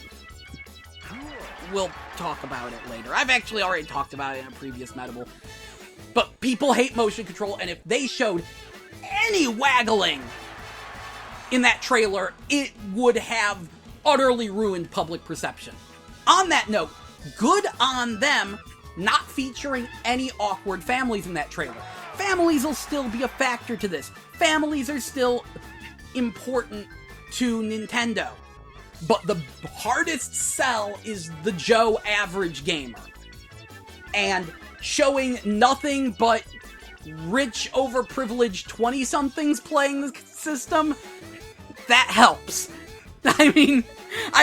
We'll talk about it later. I've actually already talked about it in a previous Metabble. But people hate motion control, and if they showed any waggling in that trailer, it would have utterly ruined public perception. On that note, good on them not featuring any awkward families in that trailer. Families will still be a factor to this. Families are still important to Nintendo. But the hardest sell is the Joe average gamer. And showing nothing but rich, overprivileged 20-somethings playing the system, that helps. I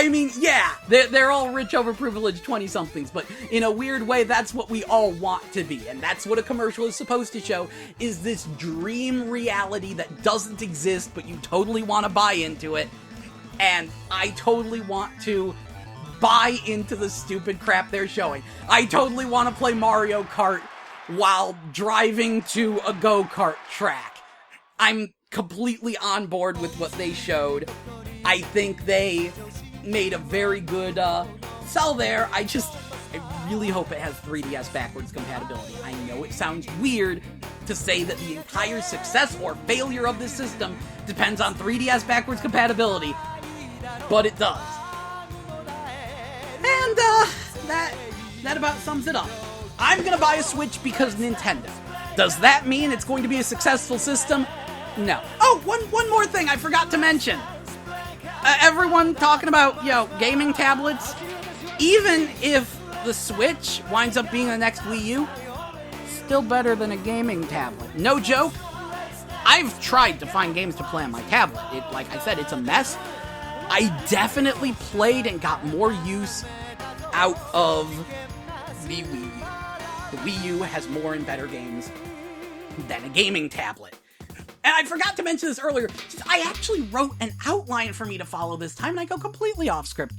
mean, yeah, they're all rich, overprivileged 20-somethings, but in a weird way, that's what we all want to be, and that's what a commercial is supposed to show, is this dream reality that doesn't exist, but you totally want to buy into it, and I totally want to buy into the stupid crap they're showing. I totally want to play Mario Kart while driving to a go-kart track. I'm completely on board with what they showed. I think they made a very good sell there. I really hope it has 3DS backwards compatibility. I know it sounds weird to say that the entire success or failure of this system depends on 3DS backwards compatibility, but it does. And that about sums it up. I'm gonna buy a Switch because Nintendo. Does that mean it's going to be a successful system? No. Oh, one more thing I forgot to mention. Everyone talking about, gaming tablets. Even if the Switch winds up being the next Wii U, still better than a gaming tablet. No joke. I've tried to find games to play on my tablet. Like I said, it's a mess. I definitely played and got more use out of the Wii U. The Wii U has more and better games than a gaming tablet. And I forgot to mention this earlier. I actually wrote an outline for me to follow this time, and I go completely off script.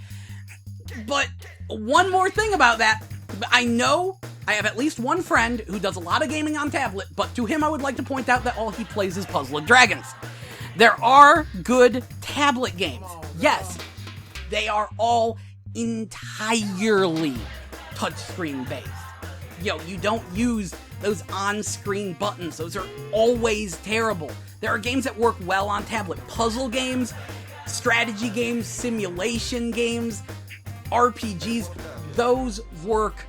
But one more thing about that. I know I have at least one friend who does a lot of gaming on tablet, but to him I would like to point out that all he plays is Puzzle & Dragons. There are good tablet games. Yes, they are all entirely touchscreen based. You don't use those on-screen buttons. Those are always terrible. There are games that work well on tablet. Puzzle games, strategy games, simulation games, RPGs, those work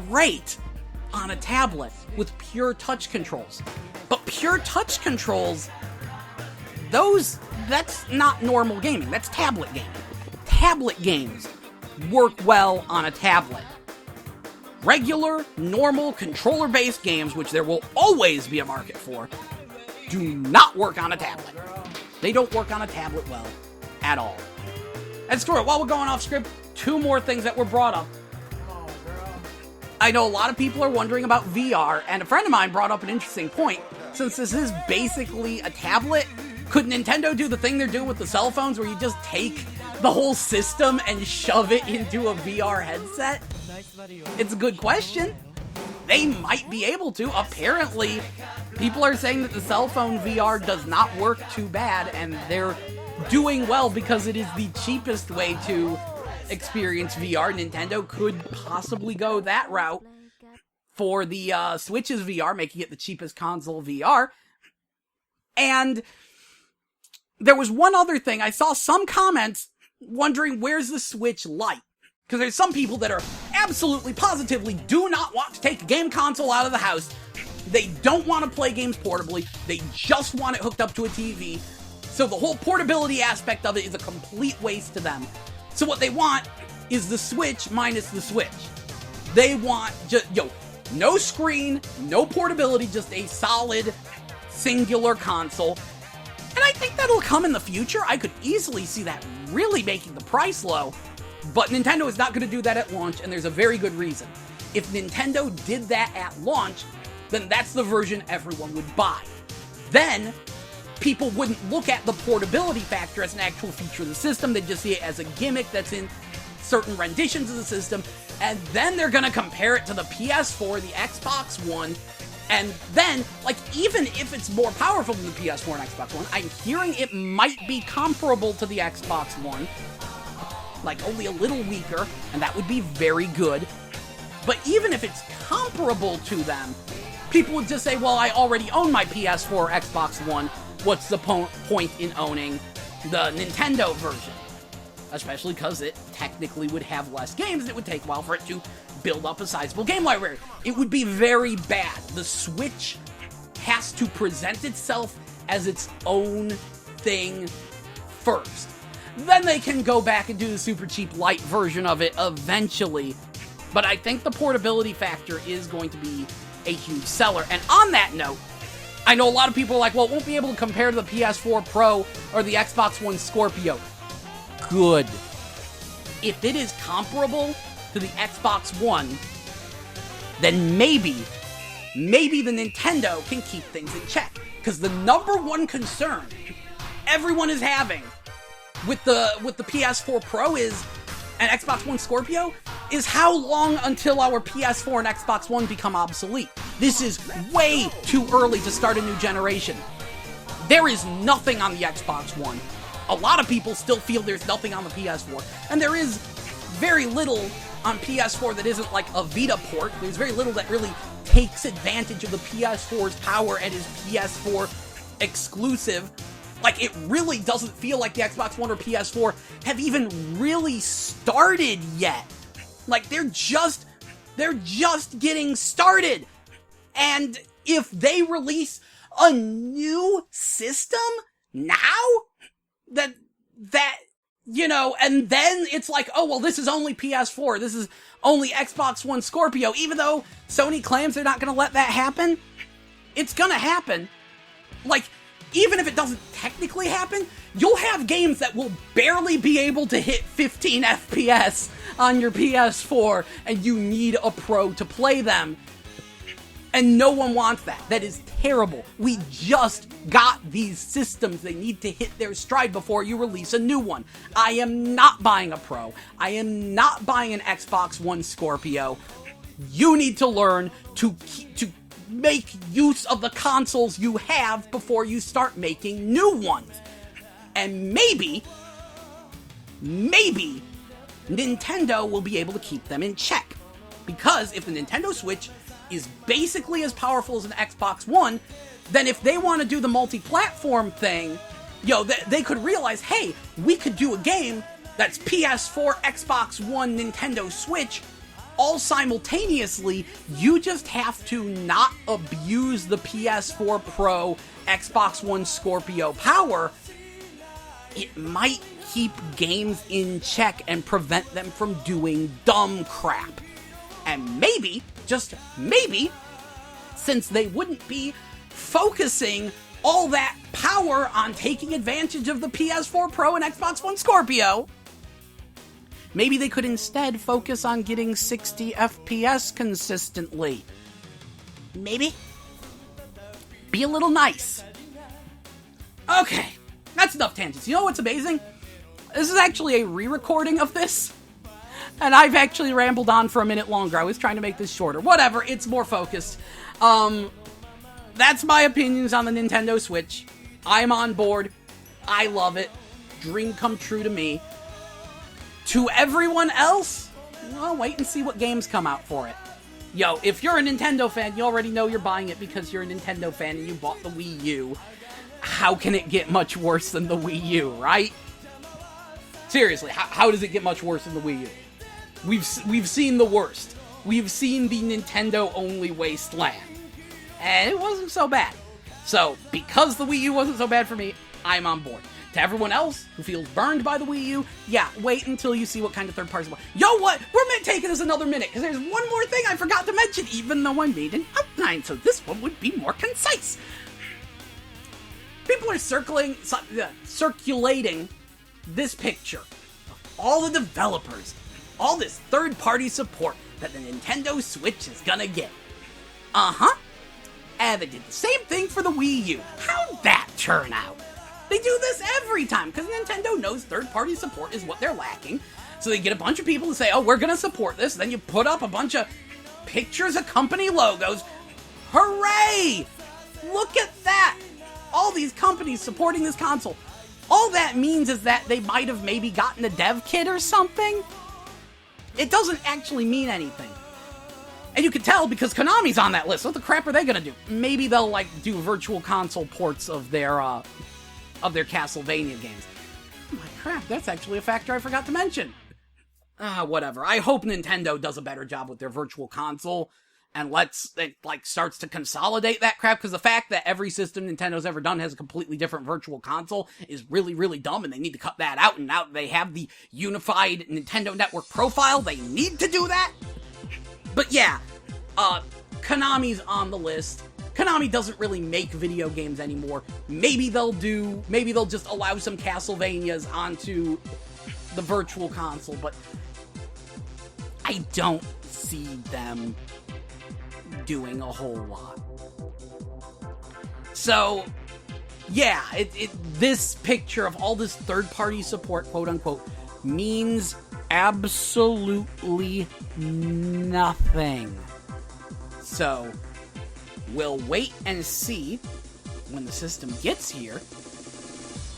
great on a tablet with pure touch controls. But pure touch controls, that's not normal gaming. That's tablet gaming. Tablet games work well on a tablet. Regular, normal, controller-based games, which there will always be a market for, do not work on a tablet. They don't work on a tablet well at all. And Stuart, while we're going off script, 2 more things that were brought up. I know a lot of people are wondering about VR, and a friend of mine brought up an interesting point. Since this is basically a tablet, could Nintendo do the thing they're doing with the cell phones where you just take the whole system and shove it into a VR headset? It's a good question. They might be able to. Apparently, people are saying that the cell phone VR does not work too bad, and they're doing well because it is the cheapest way to experience VR. Nintendo could possibly go that route for the Switch's VR, making it the cheapest console VR. And there was one other thing. I saw some comments wondering, where's the Switch Lite? Because there's some people that are absolutely positively do not want to take a game console out of the house. They don't want to play games portably. They just want it hooked up to a TV. So the whole portability aspect of it is a complete waste to them. So what they want is the Switch minus the Switch. They want just, no screen, no portability, just a solid, singular console. And I think that'll come in the future. I could easily see that really making the price low. But Nintendo is not going to do that at launch, and there's a very good reason. If Nintendo did that at launch, then that's the version everyone would buy. Then, people wouldn't look at the portability factor as an actual feature of the system. They'd just see it as a gimmick that's in certain renditions of the system, and then they're going to compare it to the PS4, the Xbox One, and then, even if it's more powerful than the PS4 and Xbox One, I'm hearing it might be comparable to the Xbox One, only a little weaker, and that would be very good. But even if it's comparable to them, people would just say, well, I already own my PS4 or Xbox One. What's the point in owning the Nintendo version? Especially because it technically would have less games. It would take a while for it to build up a sizable game library. It would be very bad. The Switch has to present itself as its own thing first. Then they can go back and do the super cheap light version of it eventually. But I think the portability factor is going to be a huge seller. And on that note, I know a lot of people are like, well, it won't be able to compare to the PS4 Pro or the Xbox One Scorpio. Good. If it is comparable to the Xbox One, then maybe the Nintendo can keep things in check. Because the number one concern everyone is having with the PS4 Pro is, and Xbox One Scorpio, is how long until our PS4 and Xbox One become obsolete. This is way too early to start a new generation. There is nothing on the Xbox One. A lot of people still feel there's nothing on the PS4. And there is very little on PS4 that isn't like a Vita port. There's very little that really takes advantage of the PS4's power and is PS4 exclusive. It really doesn't feel like the Xbox One or PS4 have even really started yet. They're just getting started. And if they release a new system now, that You know, and then it's like, oh, well, this is only PS4. This is only Xbox One Scorpio. Even though Sony claims they're not going to let that happen, it's going to happen. Like, even if it doesn't technically happen, you'll have games that will barely be able to hit 15 FPS on your PS4, and you need a Pro to play them. And no one wants that. That is terrible. We just got these systems. They need to hit their stride before you release a new one. I am not buying a Pro. I am not buying an Xbox One Scorpio. You need to learn to make use of the consoles you have before you start making new ones. And maybe Nintendo will be able to keep them in check. Because if the Nintendo Switch is basically as powerful as an Xbox One, then if they want to do the multi-platform thing, they could realize, hey, we could do a game that's PS4, Xbox One, Nintendo Switch, all simultaneously. You just have to not abuse the PS4 Pro, Xbox One Scorpio power. It might keep games in check and prevent them from doing dumb crap. And maybe, just maybe, since they wouldn't be focusing all that power on taking advantage of the PS4 Pro and Xbox One Scorpio, maybe they could instead focus on getting 60 FPS consistently. Maybe. Be a little nice. Okay, that's enough tangents. You know what's amazing? This is actually a re-recording of this. And I've actually rambled on for a minute longer. I was trying to make this shorter. Whatever, it's more focused. That's my opinions on the Nintendo Switch. I'm on board. I love it. Dream come true to me. To everyone else, well, wait and see what games come out for it. Yo, if you're a Nintendo fan, you already know you're buying it because you're a Nintendo fan and you bought the Wii U. How can it get much worse than the Wii U, right? Seriously, how does it get much worse than the Wii U? We've seen the worst. We've seen the Nintendo-only wasteland. And it wasn't so bad. So, because the Wii U wasn't so bad for me, I'm on board. To everyone else who feels burned by the Wii U, yeah, wait until you see what kind of third-party support. Yo, what? We're taking this another minute, because there's one more thing I forgot to mention, even though I made an outline, so this one would be more concise. People are circulating this picture of all the developers, all this third-party support that the Nintendo Switch is gonna get. And they did the same thing for the Wii U. How'd that turn out? They do this every time, because Nintendo knows third-party support is what they're lacking. So they get a bunch of people to say, oh, we're gonna support this. Then you put up a bunch of pictures of company logos. Hooray! Look at that! All these companies supporting this console. All that means is that they might have maybe gotten a dev kit or something. It doesn't actually mean anything. And you can tell because Konami's on that list. What the crap are they gonna do? Maybe they'll, do virtual console ports of their Castlevania games. Oh my crap, that's actually a factor I forgot to mention. Whatever. I hope Nintendo does a better job with their virtual console and starts to consolidate that crap, because the fact that every system Nintendo's ever done has a completely different virtual console is really, really dumb, and they need to cut that out, and now they have the unified Nintendo Network profile, they need to do that. But yeah, Konami's on the list. Konami doesn't really make video games anymore. Maybe they'll just allow some Castlevanias onto the virtual console, but I don't see them doing a whole lot. So, yeah, this picture of all this third-party support, quote-unquote, means absolutely nothing. So, we'll wait and see when the system gets here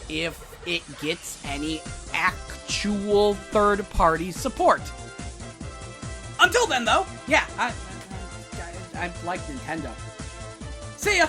if it gets any actual third-party support. Until then, though, yeah, I like Nintendo. See ya!